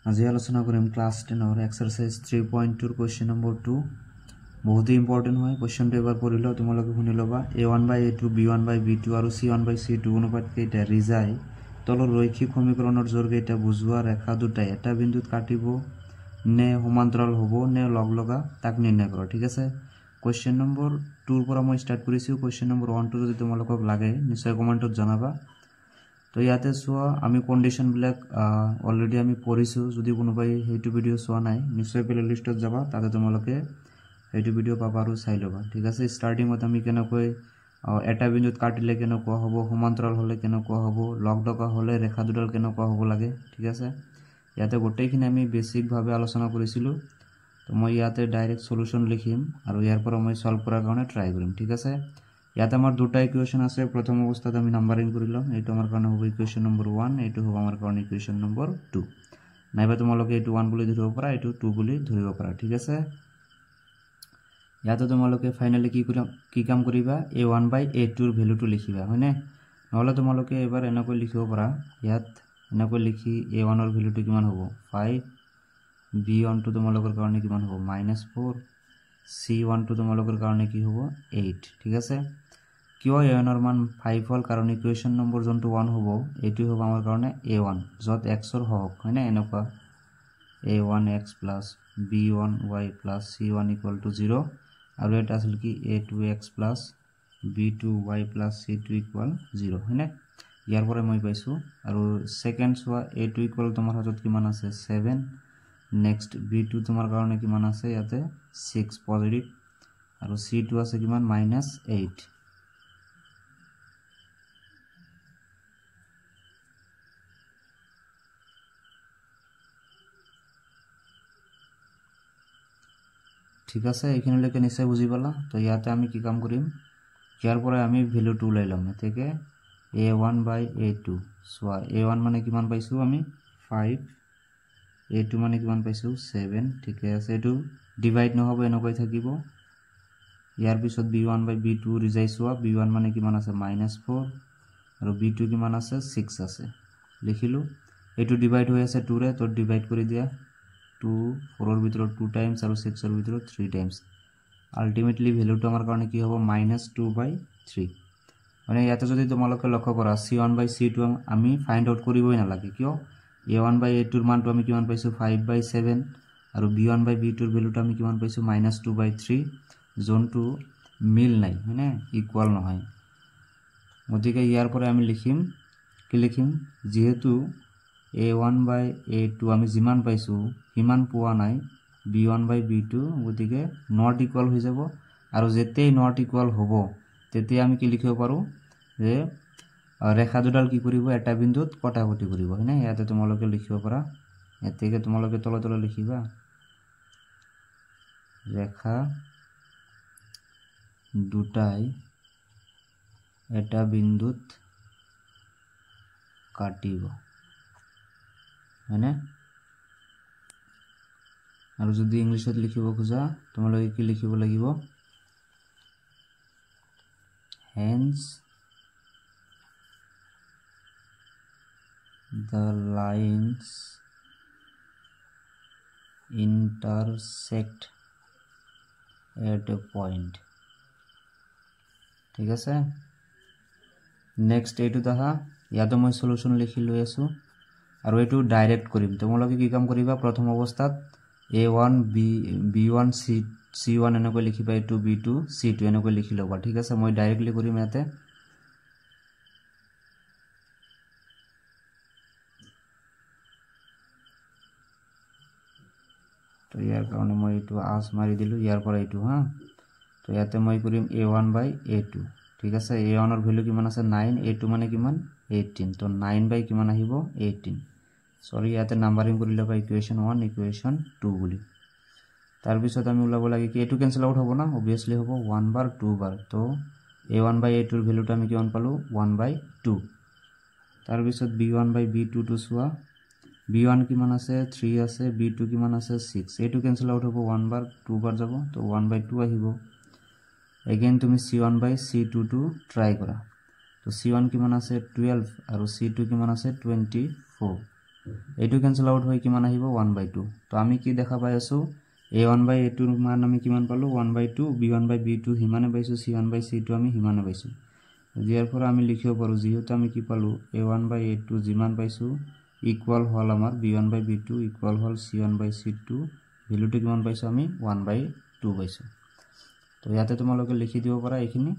আজি আলোচনা কৰিম ক্লাস 10 और एक्सरसाइज 3.2 क्वेश्चन नंबर 2 बहुत ही इंपोर्टेंट হয় क्वेश्चनটো এবাৰ পঢ়িলো তোমালোকে শুনি লবা a1/a2 b1/b2 আৰু c1/c2 অনুপাত কেইটা ৰিজাই তলৰ ৰৈখিক সমীকৰণৰ জোৰ কেইটা বুজোৱা ৰেখা দুটা এটা বিন্দুত কাটিব নে সমান্তৰাল হ'ব নে লগলগা তাক নিৰ্ণয় কৰা ঠিক আছে क्वेश्चन नंबर 2 ৰ পৰা মই স্টাৰ্ট কৰিছো क्वेश्चन नंबर 1 টো যদি তোমালোকক লাগে নিশ্চয় কমেন্টত জনাবা তো ইয়াতে সোয়া আমি কন্ডিশন ব্লক অলরেডি আমি পড়িছো যদি কোনোবাই হেতু ভিডিও সোয়া নাই নিশ্চয় প্লে লিষ্টত যাবা তাতে তোমালোকে হেতু ভিডিও পাবা আৰু চাই লবা ঠিক আছে স্টাৰ্টিং মত আমি কেনেকৈ এটা বিন্দুত কাটিলে কেনেকুৱা হ'ব সমান্তৰাল হলে কেনেকুৱা হ'ব লগডকা হলে ৰেখা দুডাল কেনেকুৱা হ'ব লাগে ঠিক আছে ইয়াতে গোটেইখিনি আমি বেসিক ভাবে আলোচনা কৰিছিলো তো মই ইয়াতে ডাইৰেক্ট সলিউশন লিখিম আৰু ইয়াৰ পৰা মই সলভ কৰাৰ কাৰণে ট্ৰাই কৰিম ঠিক আছে ইয়াতে আমাৰ দুটা ইকুয়েশন আছে প্ৰথম অৱস্থাত আমি নাম্বাৰিং কৰিলাম এইটো আমাৰ কাৰণে হ'ব ইকুয়েশন নম্বৰ 1 এইটো হ'ব আমাৰ কাৰণে ইকুয়েশন নম্বৰ 2 নাইবা তোমালোকে এইটো 1 বুলি ধৰিব পাৰা এইটো 2 বুলি ধৰিব পাৰা ঠিক আছে ইয়াতে তোমালোকে ফাইনালি কি কাম কৰিবা a1/a2 ৰ ভ্যালুটো লিখিবা হয়নে নহলে তোমালোকে এবাৰ এনেকৈ লিখিব পাৰা ইয়াত এনেকৈ লিখি a1 ৰ ভ্যালুটো কিমান হ'ব 5 b1 টো তোমালোকৰ কাৰণে কিমান হ'ব -4 c1 টো তোমালোকৰ কাৰণে কি হ'ব 8 ঠিক আছে কিয় a1 ৰ মান 5 হল কাৰণ ইকুয়েশন নম্বৰ জনটো 1 হ'ব এটো হ'ব আমাৰ কাৰণে a1 যত x ৰ হওক হয়নে এনেকুৱা a1x + b1y + c1 = 0 আৰু এটা আছিল কি a2x + b2y + c2 = 0 হয়নে ইয়াৰ পৰা মই পাইছো আৰু সেকেন্ড সোয়া a2 = তোমাৰ হাতত কিমান আছে 7 নেক্সট b2 তোমাৰ কাৰণে কিমান আছে ইয়াতে 6 পজিটিভ আৰু c2 আছে কিমান -8 ঠিক আছে এইখিনিলৈকে নিশ্চয় বুজি পালা তো ইয়াতে আমি কি কাম কৰিম ইয়াৰ পৰা আমি ভ্যালু 2 লৈ লম এতেকে a1/a2 সোয়া a1 মানে কিমান পাইছো আমি 5 a2 মানে কিমান পাইছো 7 ঠিক আছে এটো ডিভাইড নহব এনেকৈ থাকিব ইয়াৰ পিছত b1/b2 ৰিজাই সোয়া b1 মানে কিমান আছে -4 আৰু b2 কিমান আছে 6 আছে লিখিলো এটো ডিভাইড হৈ আছে 2 ৰে তো ডিভাইড কৰি দিয়া 2 4 ৰ ভিতৰত 2 টাইমছ আৰু 6 ৰ ভিতৰত 3 টাইমছ আলটিমেটলি ভ্যালুটো আমাৰ কাৰণে কি হ'ব -2/3 মানে ইয়াতে যদি তোমালোকে লক্ষ্য কৰা c1/c2 আমি ফাইন্ড আউট কৰিবই নালাগে কিয় a1/a2 ৰ মানটো আমি কিমান পাইছো 5/7 আৰু b1/b2 ৰ ভ্যালুটো আমি কিমান পাইছো -2/3 জোনটো মিল নাই মানে ইকুয়াল নহয় গতিকে ইয়াৰ পৰা আমি লিখিম কি লিখিম যেহেতু a1/a2 আমি যিমান পাইছো হিমান পোৱা নাই b1/b2 গতিকে নট ইকুয়াল হৈ যাব আৰু যেতেই নট ইকুয়াল হ'ব তেতিয়া আমি কি লিখিব পাৰো যে ৰেখা দুডাল কি কৰিব এটা বিন্দুত কটাকটি কৰিব হয়নে ইয়াতে তোমালোকে লিখিব পাৰা এতেকে তোমালোকে তলে লিখিবা ৰেখা দুটাই এটা বিন্দুত কাটিব হয়নে আৰু যদি ইংলিশত লিখিব খোজা তোমালোকে কি লিখিব লাগিব hence the lines intersect at a point ঠিক আছে নেক্সট এইটো দেখা ইয়াতে মই সলিউশন লিখি লৈ আছো আৰু এইটো ডাইৰেক্ট কৰিম তোমালোকে কি কাম কৰিবা প্ৰথম অৱস্থাত a1 b1 c1 এনেকৈ লিখিবা a2 b2 c2 এনেকৈ লিখি লবা ঠিক আছে মই ডাইৰেক্টলি কৰিম ইয়াতে তো ইয়াৰ কাৰণে মই এইটো আস মাৰি দিলো ইয়াৰ পৰা এইটো হা তো ইয়াতে মই কৰিম a1/a2 ঠিক আছে a1 ৰ ভ্যালু কিমান আছে 9 a2 মানে কিমান 18 তো 9 কিমান আহিব 18 সৰি ইয়াতে নাম্বাৰিং কৰি লবা ইকুয়েশন 1 ইকুয়েশন 2 বুলি তাৰ পিছত আমি উলাব লাগে কি এটো ক্যান্সেল আউট হ'ব না obviously হ'ব 1 বাৰ 2 বাৰ তো a1/a2 ৰ ভ্যালুটো আমি কিমান পালো 1/2 তাৰ পিছত b1/b2 টো সোয়া b1 কিমান আছে 3 আছে b2 কিমান আছে 6 এটো ক্যান্সেল আউট হ'ব 1 বাৰ 2 বাৰ যাব তো 1/2 আহিব again তুমি c1/c2 টো ট্রাই কৰা তো c1 কিমান আছে 12 আৰু c2 কিমান আছে 24 এইটো কেনসেল আউট হৈ কিমান আহিব 1/2 তো আমি কি দেখা পাই আছো a1/a2 ৰ মান আমি কিমান পালো 1/2 b1/b2 হিমানে পাইছো c1/c2 আমি হিমানে পাইছো ইয়াৰ পৰা আমি লিখিব পাৰো যেহেতু আমি কি পালো a1/a2 যিমান পাইছো ইকুয়াল হল আমাৰ b1/b2 ইকুয়াল হল c1/c2 ভ্যালুটো কিমান পাইছো আমি 1/2 পাইছো তো ইয়াতে তোমালোকে লিখি দিব পাৰা এইখিনি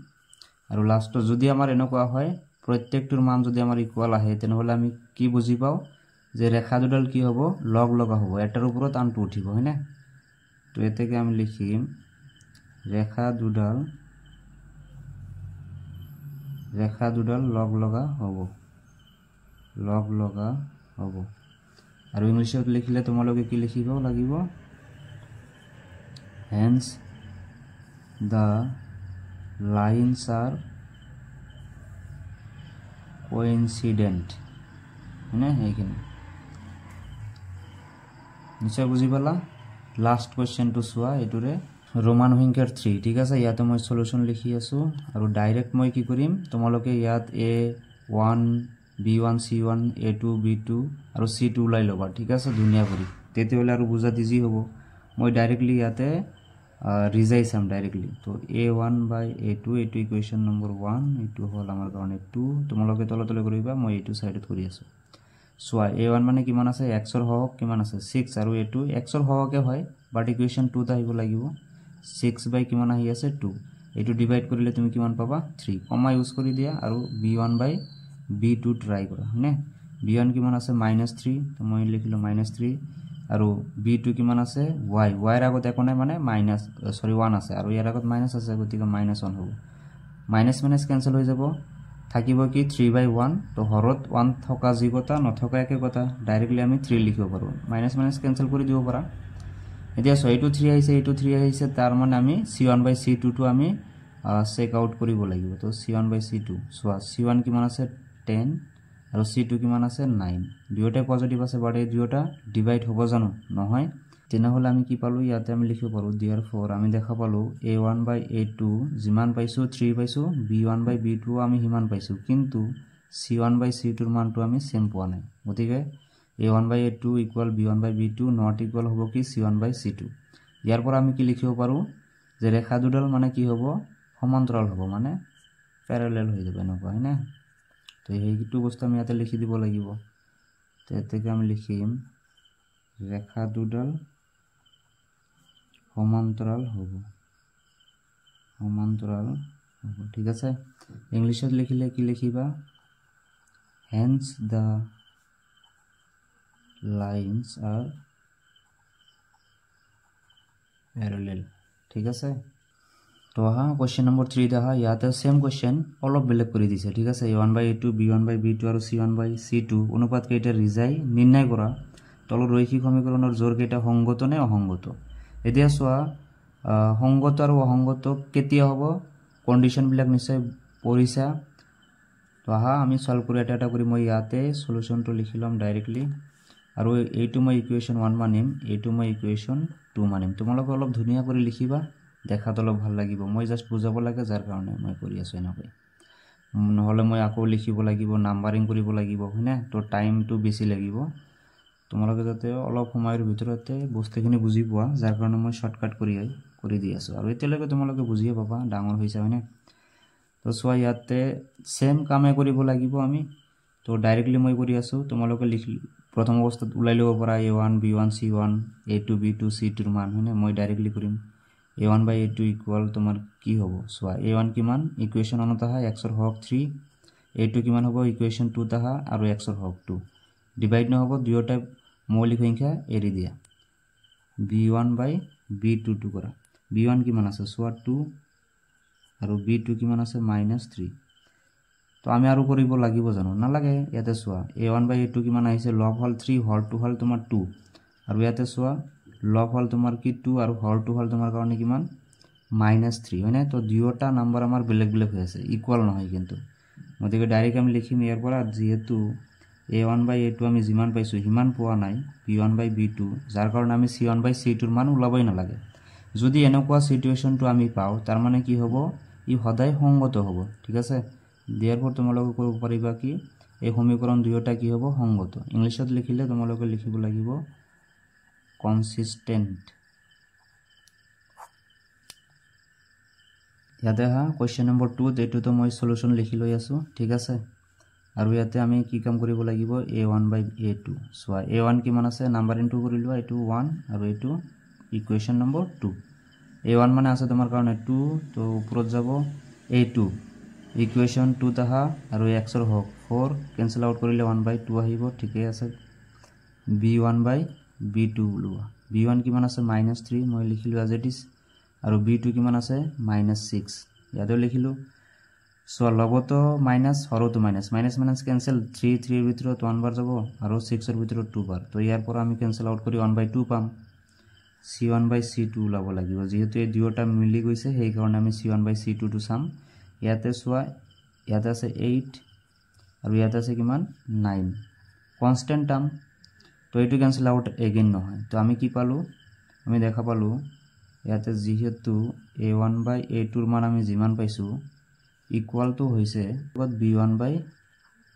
আৰু লাস্ট যদি আমাৰ এনেকুৱা হয় প্ৰত্যেকটোৰ মান যদি আমাৰ ইকুয়াল আহে তেনহলে আমি কি বুজি পাও যে ৰেখা দুডাল কি হ'ব লগ লগা হ'ব এটাৰ ওপৰত আনটো উঠিব হয়নে তো এতেকে আমি লিখিম ৰেখা দুডাল লগ লগা হ'ব আৰু ইংলিশত লিখিলে তোমালোকে কি লিখিব লাগিব hence the lines are coincident হয়নে এইখিনি নিশ্চয় বুজি পালা লাস্ট কোৱেশ্চনটো চোৱা এটোৰে रोमान সংখ্যাৰ 3 ঠিক আছে ইয়াতে মই সলিউশন লিখি আছো আৰু ডাইৰেক্ট মই কি কৰিম তোমালোকে ইয়াত a1 b1 c1 a2 b2 আৰু c2 লাই লবা ঠিক আছে দুনিয়া কৰি তেতিয়ালে আৰু বুজা ইজি হ'ব মই ডাইৰেক্টলি ইয়াতে ৰিজাইজ আম ডাইৰেক্টলি তো a1/a2 এটো ইকুৱেশন নম্বৰ 1 এটো হল আমাৰ কাৰণে 2 তোমালোকে তলতলে কৰিবা মই এটো সাইডত কৰি আছো সোয়া a1 মানে কিমান আছে x ৰ হওক কিমান আছে 6 আৰু a2 x ৰ হওকে হয় বাট ইকুৱেশন 2 টা আহিব লাগিব 6 কিমান আহি আছে 2 এটো ডিভাইড কৰিলে তুমি কিমান পাবা 3 কমা ইউজ কৰি দিয়া আৰু b1/b2 ট্ৰাই কৰা হয়নে b1 কিমান আছে -3 তো মই লিখিলো -3 আৰু b2 কিমান আছে y ৰ আগত একো নাই মানে 1 আছে আৰু ইয়াৰ আগত মাইনাস আছে গতিকে -1 হ'ব মাইনাস কেনসেল হৈ যাব থাকিব কি 3/1 তো হৰত 1 থকা যি কথা নথকা একে কথা ডাইৰেক্টলি আমি 3 লিখিব পাৰো মাইনাস কেনসেল কৰি দিব পাৰা এতিয়া এইটো 3 আহিছে তাৰ মানে আমি c1/c2 টো আমি চেক আউট কৰিব লাগিব তো c1/c2 সোয়া c1 কিমান আছে 10 আৰু c2 কিমান আছে 9 দুয়োটা পজিটিভ আছে বাট এই দুয়োটা ডিভাইড হ'ব জানো নহয় তেনেহলে আমি কি পালো ইয়াতে আমি লিখিব পাৰো therefore আমি দেখা পালো a1/a2 যিমান পাইছো 3 পাইছো b1/b2 আমি হিমান পাইছো কিন্তু c1/c2 ৰ মানটো আমি সেম পোৱা নাই গতিকে a1/a2 equal b1/b2 not equal হ'ব কি c1/c2 ইয়াৰ পৰা আমি কি লিখিব পাৰো যে ৰেখা দুডাল মানে কি হ'ব সমান্তৰাল হ'ব মানে প্যাৰালেল হৈ যাব এনেকুৱা হয়নে তো এইটো বস্তু আমি ইয়াতে লিখি দিব লাগিব তো এতেকে আমি লিখিম ৰেখা দুডাল সমান্তৰাল হ'ব ঠিক আছে ইংলিশত লিখিলে কি লিখিবা hence the lines are parallel ঠিক আছে তো হা কোশ্চেন নম্বৰ 3 দেখা ইয়াতে সেম কোশ্চেন অলপ বেলেগ কৰি দিছে ঠিক আছে a1/a2 b1/b2 আৰু c1/c2 অনুপাত কেইটা ৰিজাই নিৰ্ণয় কৰা তলৰ ৰৈখিক সমীকৰণৰ জোৰ কেইটা সংগত নে অসংগত এতিয়া সোয়া সংগত আৰু অসংগত কেতিয়া হ'ব কন্ডিশন বিলাক নিশ্চয় পঢ়িছা তো হা আমি সলভ কৰি এটা কৰি মই ইয়াতে সলিউশনটো লিখিলাম ডাইৰেক্টলি আৰু এইটো মই ইকুৱেশন 1 মানিম এইটো মই ইকুৱেশন 2 মানিম তোমালোক অলপ ধুনিয়া কৰি লিখিবা দেখাত অলপ ভাল লাগিব মই জাস্ট বুজাব লাগে যাৰ কাৰণে মই কৰি আছো এনেকৈ নহলে মই আকৌ লিখিব লাগিব নাম্বাৰিং কৰিব লাগিব হয়নে তো টাইমটো বেছি লাগিব তোমালোকে যাতে অলপ সময়ৰ ভিতৰতে বস্তুখিনি বুজি পোৱা যাৰ কাৰণে মই শৰ্টকাট কৰি দি আছো আৰু এতিয়ালৈকে তোমালোকে বুজিয়ে পাবা ডাঙৰ হৈছে হয়নে তো সোয়া ইয়াতে সেম কামে কৰিব লাগিব আমি তো ডাইৰেক্টলি মই কৰি আছো তোমালোকে লিখি প্ৰথম অৱস্থাত উলাই লব পৰা a1 b1 c1 a2 b2 c2 ৰ মান হয়নে মই ডাইৰেক্টলি কৰিম a1/a2 ইকুয়াল তোমাৰ কি হ'ব সোয়া a1 কিমান ইকুৱেশন 1 ত x ৰ হক 3 a2 কিমান হ'ব ইকুৱেশন 2 ত আৰু x ৰ হক 2 ডিভাইড নহব দুয়োটা মৌলিক সংখ্যা এৰি দিয়া b1/b2 টু কৰা b1 কিমান আছে সোয়া 2 আৰু b2 কিমান আছে -3 তো আমি আৰু কৰিব লাগিব জানো না লাগে ইয়াতে সোয়া a1/a2 কিমান আহিছে লব হল 3 হল 2 হল তোমাৰ 2 আৰু ইয়াতে সোয়া লব হল তোমাৰ কি 2 আৰু হল 2 হল তোমাৰ কাৰণে কিমান -3 হয়নে তো দুয়োটা নাম্বাৰ আমাৰ বেলেগ হৈ আছে ইকুয়াল নহয় কিন্তু গতিকে ডাইৰেক্ট আমি লিখিম ইয়াৰ পৰা যেহেতু a1/a2 আমি যিমান পাইছো হিমান পোৱা নাই b1/b2 যাৰ কাৰণে আমি c1/c2 ৰ মান উলাবই না লাগে যদি এনেকুৱা সিচুৱেশনটো আমি পাও তাৰ মানে কি হ'ব ই সদায় সংগত হ'ব ঠিক আছে therefore তোমালোকে কৰিব পাৰিবা কি এই সমীকৰণ দুয়োটা কি হ'ব সংগত ইংলিশত লিখিলে তোমালোকে লিখিব লাগিব কনসিস্টেন্ট ইয়াতে হা কোৱেশ্চন নম্বৰ 2 এটো তো মই সলিউশন লিখি লৈ আছো ঠিক আছে আৰু ইয়াতে আমি কি কাম কৰিব লাগিব a1 by a2 soya a1 কিমান আছে নাম্বাৰ ইনটু কৰিলো এটো 1 আৰু এটো ইকুৱেশন নম্বৰ 2 a1 মানে আছে তোমাৰ কাৰণে 2 তো ওপৰত যাব a2 ইকুৱেশন 2 তাহা আৰু x ৰ হক 4 কেনসেল আউট কৰিলে 1 by 2 আহিব ঠিকই আছে b1 by b2 লোৱা b1 কিমান আছে -3 মই লিখিলো as it is আৰু b2 কিমান আছে -6 ইয়াতে লিখিলো সো লগতো মাইনাস হৰতো মাইনাস মাইনাস ক্যান্সেল 3 3 এৰ ভিতৰত 1 বাৰ যাব আৰু 6 এৰ ভিতৰত 2 বাৰ তো ইয়াৰ পৰা আমি ক্যান্সেল আউট কৰি 1 by 2 পাম c1 by c2 লাব লাগিব যেহেতু এই দুয়োটা মিলি গৈছে সেই কাৰণে আমি c1 by c2 to some ইয়াতে সোয়া ইয়াতে আছে 8 আৰু ইয়াতে আছে কিমান 9 কনস্ট্যান্ট টার্ম তো এটো ক্যান্সেল আউট এগেইন নহয় তো আমি কি পালো আমি দেখা পালো ইয়াতে যেহেতু a1 by a2 এর মান আমি জিমান পাইছো ইকুয়াল টু হইছে b1 by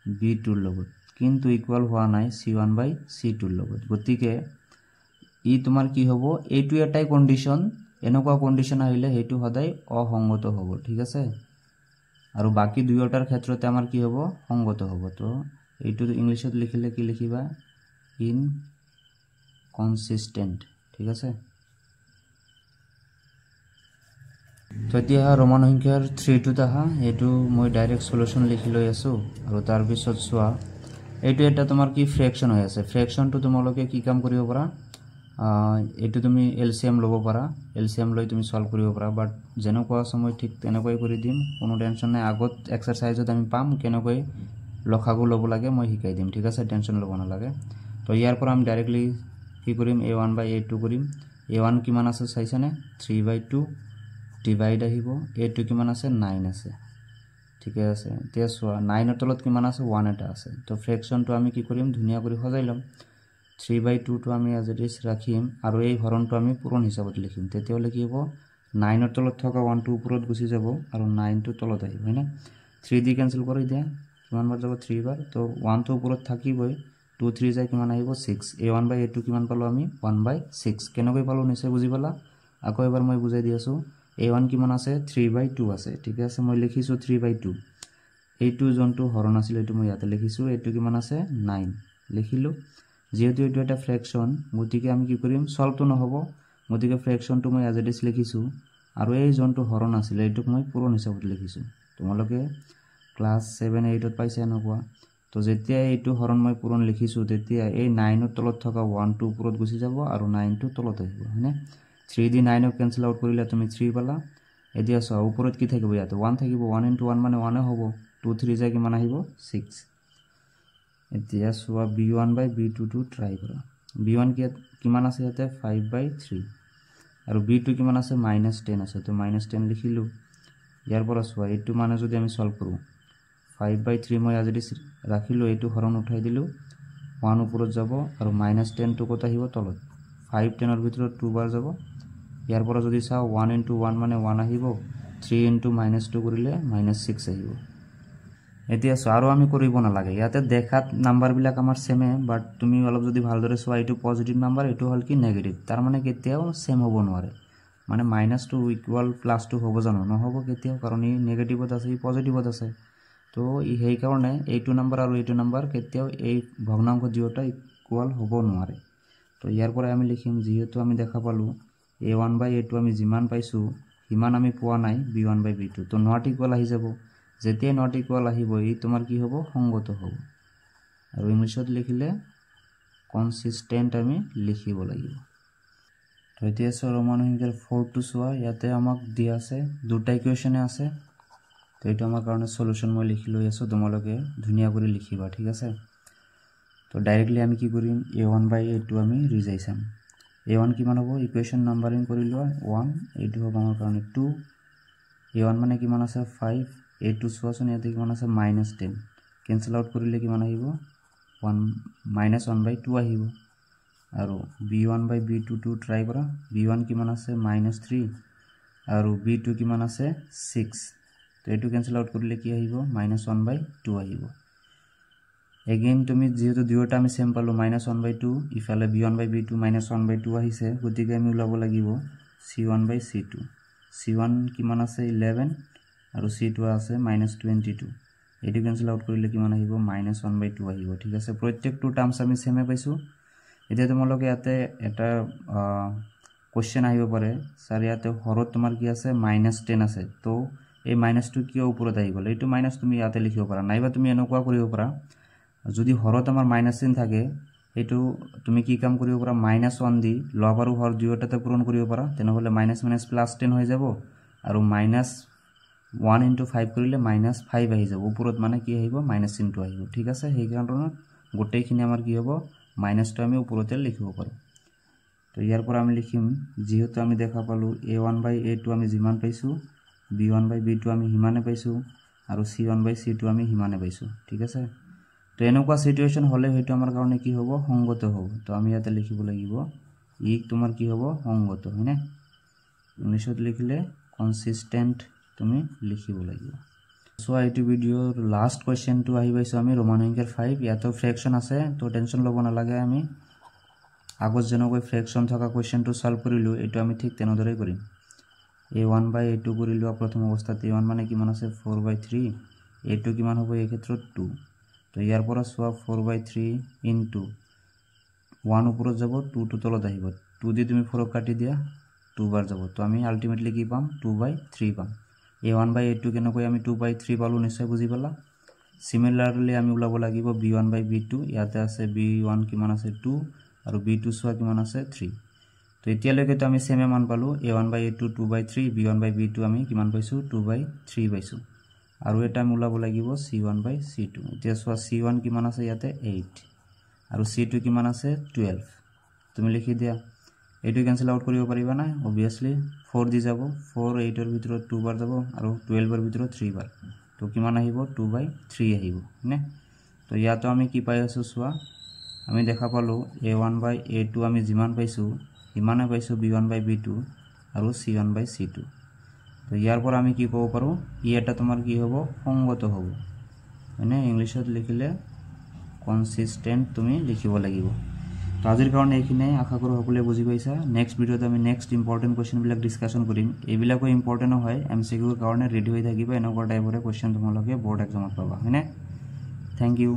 b2 এর লগত কিন্তু ইকুয়াল হোৱা নাই c1 by c2 এৰ লগত গতিকে ই তোমাৰ কি হ'ব এটো এটাই কন্ডিশন এনেকুৱা কন্ডিশন আহিলে হেতু সদায় অসংগত হ'ব ঠিক আছে আৰু বাকি দুয়োটাৰ ক্ষেত্ৰতে আমাৰ কি হ'ব সংগত হ'ব তো এটো ইংলিশত লিখিলে কি লিখিবা ইনকনসিস্টেন্ট ঠিক আছে তো এতিয়া ৰোমান সংখ্যাৰ 3 টু তাহা এটো মই ডাইৰেক্ট সলিউশন লিখি লৈ আছো আৰু তাৰ পিছত সোৱা এটো এটা তোমাৰ কি ফ্ৰেকশন হৈ আছে ফ্ৰেকশন টু তোমালোকে কি কাম কৰিব পাৰা এটো তুমি এলসিএম লব পাৰা এলসিএম লৈ তুমি সলভ কৰিব পাৰা বাট যেনেকুৱা সময় ঠিক তেনেকৈ কৰি দিম কোনো টেনশন নাই আগত এক্সাৰসাইজত আমি পাম কেনেকৈ লখাগু লব লাগে মই শিকাই দিম ঠিক আছে টেনশন লব না লাগে তো ইয়াৰ পৰা আমি ডাইৰেক্টলি কি কৰিম a1 by a2 কৰিম a1 কিমান আছে চাইছানে 3 by 2 ডিভাইড আহিব a2 কিমান আছে 9 আছে ঠিক আছে তে সোয়া 9 এর তলত কিমান আছে 1 এটা আছে তো ফ্র্যাকশন তো আমি কি কৰিম ধুনিয়া কৰি সজাই লম 3 by 2 তো আমি as it is ৰাখিম আৰু এই হৰণটো আমি পূৰণ হিচাপত লিখিম তেতিয়ালে কি হ'ব 9 এৰ তলত থকা 1 টো ওপৰত গুছি যাব আৰু 9 টো তলত আহিব হয়না 3 দি ক্যান্সেল কৰি দিয়া কিমান বাৰ যাব 3 বাৰ তো 1 টো ওপৰত থাকিবই 2 3 যায় কিমান আহিব 6 a1 by a2 কিমান পালো আমি 1 by 6 কেনেকৈ পালো নিশ্চয় বুজি পালা আকৌ এবাৰ মই বুজাই দি আছো a1 কিমান আছে 3 by 2 আছে ঠিক আছে মই লিখিছো 3 by 2 a2 জনটো হৰণ আছিল এটো মই ইয়াতে লিখিছো a2 কিমান আছে 9 লিখিলো যেহেতু এটো এটা ফ্র্যাকশন গতিকে আমি কি কৰিম সলভ তো নহব গতিকে ফ্ৰ্যাকশন তো মই as it is লিখিছো আৰু এই জনটো হৰণ আছিল এটোক মই পূৰণ হিচাপত লিখিছো তোমালোকে ক্লাস 7 8 ত পাইছে নকোৱা তো যেতিয়া এইটো হৰণ মই পূৰণ লিখিছো তেতিয়া এই 9 ৰ তলত থকা 1 টো ওপৰত গুছি যাব আৰু 9 টো তলত আহিব হয়নে 3 দি 9 ক ক্যান্সেল আউট কৰিলে তুমি 3 পালা এতিয়া সব ওপৰত কি থাকিব ইয়াতে 1 থাকিব 1 into 1 মানে 1 হ'ব 2 3 যায় কিমান আহিব 6 এতিয়া সোয়া b1 by b2 to try কৰা b1 কিমান আছে ইয়াতে 5 by 3 আৰু b2 কিমান আছে -10 আছে তো -10 লিখিলো ইয়াৰ পৰা সোয়া এটো মানে যদি আমি সলভ কৰো 5 by 3 মই as it is ৰাখিলো এটো হৰণ উঠাই দিলো 1 ওপৰত যাব আৰু -10 টো কত আহিব তলত 5 10 এৰ ভিতৰত 2 বাৰ যাব ইয়াৰ পৰা যদি চাও 1 into 1 মানে 1 আহিব 3 into -2 কৰিলে -6 আহিব এতিয়া আৰু আমি কৰিব না লাগে ইয়াতে দেখাত নাম্বাৰ বিলাক আমাৰ সেমে বাট তুমি অলপ যদি ভালদৰে চোৱা এটো পজিটিভ নাম্বাৰ এটো হল কি নেগেটিভ তাৰ মানে কেতিয়াও সেম হ'ব নোৱাৰে মানে -2 ইকুয়াল +2 হ'ব জানো নহব কেতিয়াও কাৰণ ই নেগেটিভত আছে ই পজিটিভত আছে তো এই হেই কাৰণে এইটো নাম্বাৰ আৰু এইটো নাম্বাৰ কেতিয়াও এই ভগ্নাংক দুয়োটা ইকুয়াল হ'ব নোৱাৰে তো ইয়াৰ পৰা আমি লিখিম যেহেতু আমি দেখা পালো a1 by a2 আমি জিমান পাইছো হিমান আমি পোৱা নাই b1 by b2 তো নট ইকুয়াল আহি যাব যেতিয়া নট ইকুয়াল আহিব এই তোমাৰ কি হ'ব সংগত হ'ব আৰু ইংলিশত লিখিলে কনসিস্টেন্ট আমি লিখিব লাগিব তো এতিয়া ৰোমান সংখ্যাৰ 4 টু সোয়া ইয়াতে আমাক দিয়া আছে দুটা ইকুৱেশনে আছে তো এটা আমাৰ কাৰণে সলিউশন মই লিখি লৈ আছো তোমালোকে ধুনিয়া কৰি লিখিবা ঠিক আছে তো ডাইৰেক্টলি আমি কি কৰিম a1 by a2 আমি ৰিজাই চাম a1 কিমান হ'ব ইকুৱেশন নাম্বাৰিং কৰি লোৱা 1 a2 হ'ব আমাৰ কাৰণে 2 a1 মানে কিমান আছে 5 a2 সোৱাচোন ইয়াতে কিমান আছে -10 কেনসেল আউট কৰিলে কিমান আহিব 1 by 2 আহিব আৰু b1 by b2 two try কৰা b1 কিমান আছে -3 আৰু b2 কিমান আছে 6 তো এটো কেনসেল আউট কৰিলে কি আহিব -1 by 2 আহিব এগেইন তুমি যেহেতু দুয়োটা আমি সেম পালোঁ -1/2 ইফালে b1/b2 -1/2 আহিছে গতিকে আমি ওলাব লাগিব c1/c2 c1 কিমান আছে 11 আৰু c2 আছে -22 এইটো কেনসেল আউট কৰিলে কিমান আহিব -1/2 আহিব ঠিক আছে প্ৰত্যেকটো টাৰ্মছ আমি সেমে পাইছো এতিয়া তোমালোকে ইয়াতে এটা কোশ্চেন আহিব পাৰে স্যাৰ ইয়াতে হৰত তোমাৰ কি আছে -10 আছে তো এই -2 কিয় ওপৰত আহি গ'ল এইটো মাইনাস তুমি ইয়াতে লিখিব পাৰা নাইবা তুমি এনেকুৱা কৰিব পাৰা যদি হৰত আমাৰ -10 থাকে এইটো তুমি কি কাম কৰিব পাৰা -1 দি লব আৰু হৰ দুয়োটাতে পূৰণ কৰিব পাৰা তেনেহলে -10 হৈ যাব আৰু -1 * 5 কৰিলে -5 আহি যাব ওপৰত মানে কি আহিব মাইনাস চিহ্নটো আহিব ঠিক আছে সেই কাৰণত গোটেইখিনি আমাৰ কি হ'ব মাইনাসটো আমি ওপৰতে লিখিব পাৰো তো ইয়াৰ পৰা আমি লিখিম যেহেতু আমি দেখা পালো a1/a2 আমি যিমান পাইছো b1/b2 আমি হিমানে পাইছো আৰু c1/c2 আমি হিমানে পাইছো ঠিক আছে তো এনেকুৱা সিচুৱেচন হলে হয়তো আমাৰ কাৰণে কি হ'ব সংগত হ'ব তো আমি ইয়াতে লিখিব লাগিব ই তোমাৰ কি হ'ব সংগত হয়নে ইংলিশত লিখিলে কনসিস্টেন্ট তুমি লিখিব লাগিব সো এইটো ভিডিওৰ লাষ্ট কোৱেশ্চনটো আহি পাইছো আমি ৰোমান সংখ্যাৰ 5 ইয়াতো ফ্ৰেকশন আছে তো টেনশন ল'ব নালাগে আমি আগত যেনেকৈ ফ্ৰেকশন থকা কোৱেশ্চনটো সলভ কৰিলো এটো আমি ঠিক তেনেদৰে কৰিম a1/a2 কৰিলো প্ৰথম অৱস্থাত a1 মানে কিমান আছে 4/3 a2 কিমান হ'ব এই ক্ষেত্ৰত 2 তো ইয়াৰ পৰা সোৱা 4/3 into 1 ওপৰত যাব 2 টো তলত আহিব 2 দি তুমি 4 কাটি দিয়া 2 বাৰ যাব তো আমি আলটিমেটলি কি পাম 2/3 পাম a1/a2 কেনেকৈ আমি 2/3 পালো নিশ্চয় বুজি পালা সিমিলাৰলি আমি উলাব লাগিব b1/b2 ইয়াতে আছে b1 কিমান আছে 2 আৰু b2 সোৱা কিমান আছে 3 তো এতিয়ালৈকে তো আমি সেমে মান পালো a1/a2 2/3 b1/b2 আমি কিমান পাইছো 2/3 পাইছো আৰু এটা আমি উলাব লাগিব c1/c2 এতিয়া সোৱা c1 কিমান আছে ইয়াতে 8 আৰু c2 কিমান আছে 12 তুমি লিখি দিয়া এইটো ক্যান্সেল আউট কৰিব পাৰিবা না obviously 4 দি যাব 4 8 এৰ ভিতৰত 2 বাৰ যাব আৰু 12 এৰ ভিতৰত 3 বাৰ তো কিমান আহিব 2/3 আহিব নে তো ইয়াতো আমি কি পাই আছো সোৱা আমি দেখা পালো a1/a2 আমি যিমান পাইছো ইমানে পাইছো b1/b2 আৰু c1/c2 তো ইয়াৰ পৰা আমি কি ক'ব পাৰো ই এটা তোমাৰ কি হ'ব সংগত হ'ব মানে ইংলিশত লিখিলে কনসিস্টেন্ট তুমি লিখিব লাগিব তো আজিৰ কাৰণে এইখিনি আশা কৰো সকলোৱে বুজি পাইছা নেক্সট ভিডিওত আমি নেক্সট ইম্পৰ্টেন্ট কোৱেশ্চন বিলাক ডিসকাশন কৰিম এইবিলাকো ইম্পৰ্টেন্ট হয় এমসিকিউৰ কাৰণে ৰেডি হৈ থাকিবা এনেকুৱা টাইপৰে কোৱেশ্চন তোমালোকে বোৰ্ড এক্সামত পাবা হয়নে থ্যাংক ইউ